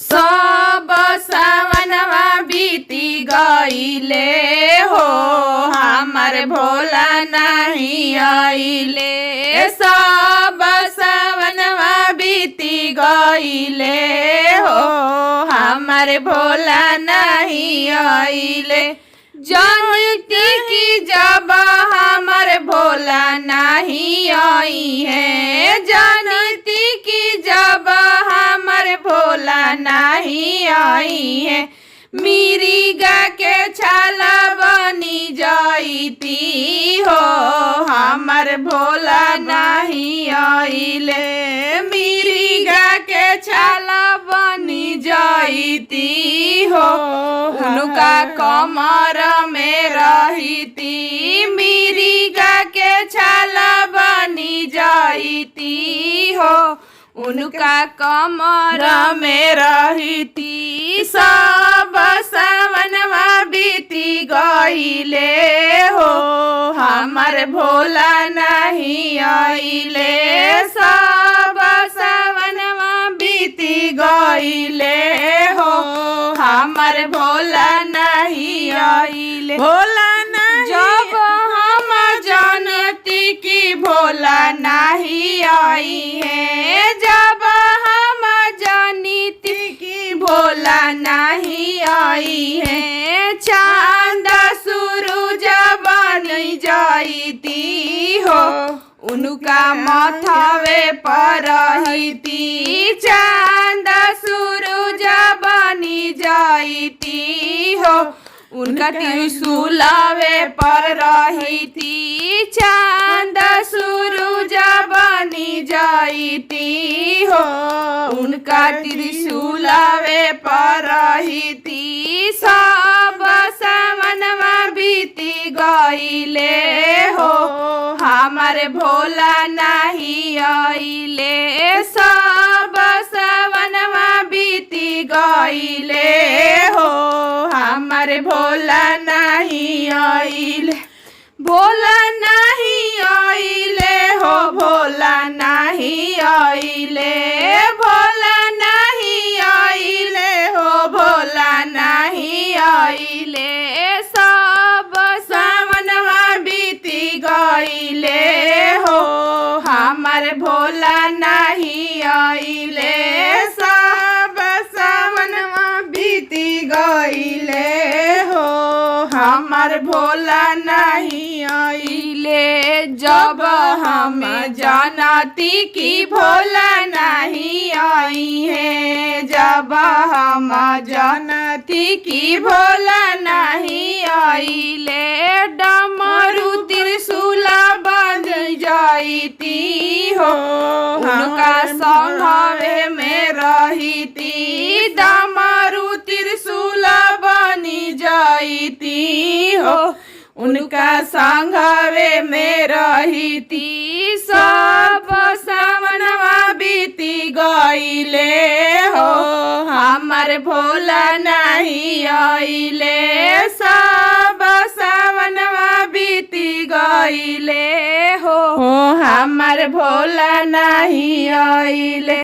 सब सावनवा बीती गईले हो, हमार भोला नहीं आइले। सब सावनवा बीती गईले हो, हमार भोला नहीं आइले। जानती कि जब हमार भोला नहीं आई है, जानती कि जब हमार भोला नहीं आई है, मिर्गा के छाला बनी जाती हो, हमार भोला नहीं आइले। मिर्गा के छाला बनी जाती हो, उनका कमर में रहती। मिर्गा के छाला बनी जाती हो, उनका कमर में रहती। सब सावनवा बीती गईले हो, हमार भोला नहीं आइले। सब सावनवा बीती गईले हो, हमार भोला नहीं आइले। भोला नहीं जब हम जानती कि भोला नहीं आई है, जब हम जानती कि भोला नहीं आई है, चांद सूरज बन जाती हो, उनका माथावे पर रहती। चांद सूरज बनी जाती हो, उनका त्रिशूलावे पर रहती। चांद सूरज बनी जाती हो, उनका त्रिशूलावे पर रहती। सब सावनवा बीती गईले हो, हमार भोला नहीं आइले। सब सावनवा बीती गईले हो, हमार भोला नहीं आइले। भोला नहीं आइले हो, भोला नहीं आइले। भोला नहीं आइले हो, भोला नहीं आइले। सब सावनवा बीती गईले हो, हमार भोला नहीं आइले। सब सावनवा बीती गईले हो, हमार भोला नहीं आइले। जब हम जानती कि भोला नहीं आई है, जब हम जानती कि भोला नहीं आइले, डमरू त्रिशूला बन जाती हो, उनका संघवे में रहती। डमरू त्रिशूला बनी जाती हो, उनका संघवे में रहती। सब सावनवा बीती गईले हो, हमार भोला नहीं आइले। सब सावनवा बीती गईले हो, हमार भोला नहीं आइले।